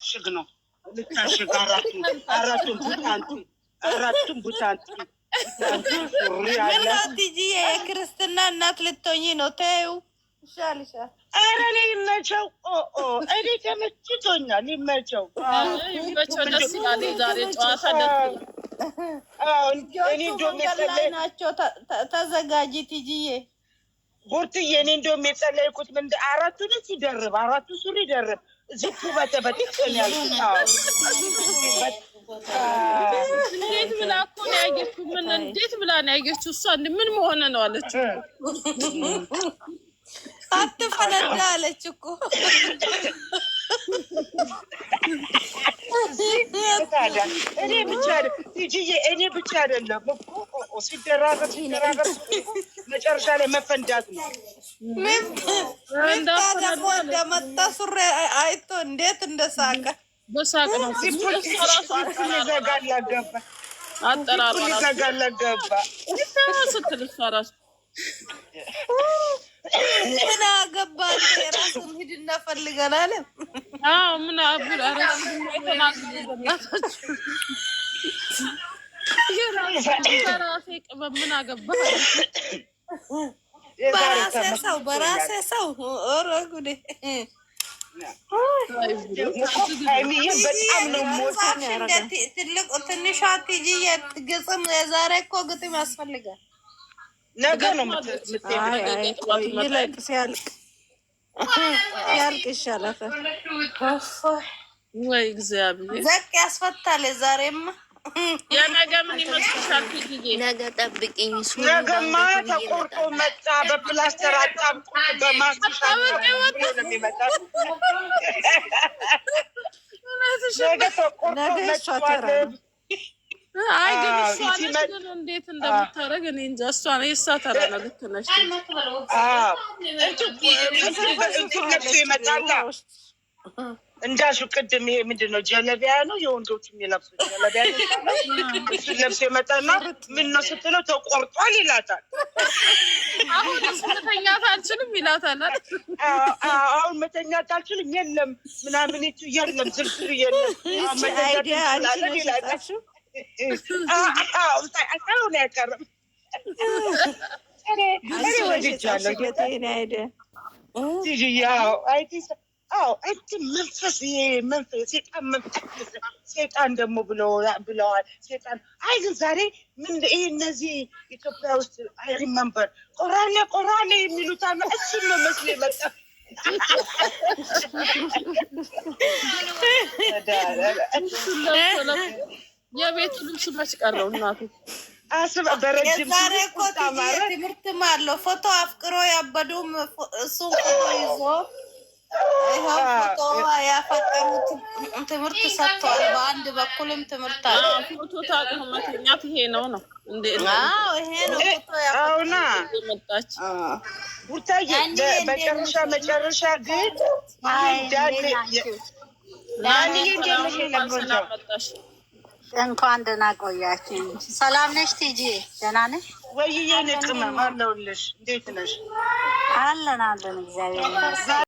ሽግ ነው ልታሽግ አራቱም ቡታንቲ ምናትጂ የክርስትና እናት ልትሆኚ ነው። ተይው ይሻልሻል። ኧረ እኔ ይመቸው። እኔ ተመችቶኛል። ይመቸው ደስ ይላል። ዛሬ ጨዋታ ደስ እኔ እንደውም ላይ ናቸው። ተዘጋጂ ትጂዬ ቡርትዬ። እኔ እንደውም የጸለይኩት ምንድን አራቱ ልጅ ይደርብ አራቱ ሱሪ ይደርብ ዝኩ በተበጥቅን ያልኩት እንዴት ብላ እኮ ነው ያየችው? ምን እንዴት ብላ ነው ያየችው? እሷ ምን መሆነ ነው አለችው። አትፈነዳ አለች እኮ እኔ ብቻ አይደለም እኮ ሲደራረብ መጨረሻ ላይ መፈንዳት ነው። ደግሞ እንደመጣ ሱሪ አይቶ እንዴት እንደሳቀ በሳቅ ነው አጠራራገባ ስትል እሷ እራሱ ምን አገባን? የራሱን ሂድና ፈልገን አለ። ምን አብር በራሴ ቅመም ምን አገባህ? በራሴ ሰው ኧረ ጉዴ! በጣም ነው ትልቁ ትንሿ ትጂ ግጥም የዛሬ እኮ ግጥም ያስፈልጋል። ነገ ነው ይለቅ ሲያልቅ ይሻላል። ወይ እግዚአብሔር ዘቅ ያስፈታል። ዛሬማ የነገ ምን ይመስልሻል? ነገ ጠብቂኝ። ነገማ ተቆርጦ መጣ በፕላስተር አጣብቁት በማስሻ ነው የሚመጣው። ነገ ተቆርጦ መጣ። አይ ግን እሷ ግን እንዴት እንደምታረግ እኔ እንጃ። እሷ ነው የእሷ ተራ ነው። ልክ ነሽ። እንዳልሽው ቅድም ይሄ ምንድን ነው ጀለቢያ ነው የወንዶች የሚለብሱት ጀለቢያ እሱን ለብሶ የመጣና ምን ነው ስትለው ተቆርጧል ይላታል። አሁን መተኛት አልችልም ይላታል። አሁን መተኛት አልችልም የለም ምናምን የለም ዝርዝር የለም መተኛት ይችላለን ይላታል። አሁን ያቀርም መንፈስ ሴጣን መንፈስ ሴጣን ደግሞ ብለዋል። ሴጣን አይ ግን ዛሬ ምን ይሄ እነዚህ ኢትዮጵያ ውስጥ አይ ሪመምበር ቆራኔ የሚሉት አለ። እሱን ነው መስሎ የመጣ የቤት ልብስ መች ቀረው እናቱ ዛሬ እኮ ትምህርትም አለው። ፎቶ አፍቅሮ ያበዱም እሱን ፎቶ ይዞ ይኸው ፎቶ ያፈቀሩት ትምህርት ሰጥቷል። በአንድ በኩልም ትምህርት አለ። ፎቶ ታቅሞ መተኛት ይሄ ነው እንዴ? ይሄ ነው ፎቶ ያውና መጣች ቡርታዬ። መጨረሻ ግን እንኳን ደህና ቆያችሁ። ሰላም ነሽ ቲጂ? ደህና ነሽ ወይዬ? ቅመም አለሁልሽ። እንዴት ነሽ? አለን እግዚአብሔር ይመስገን።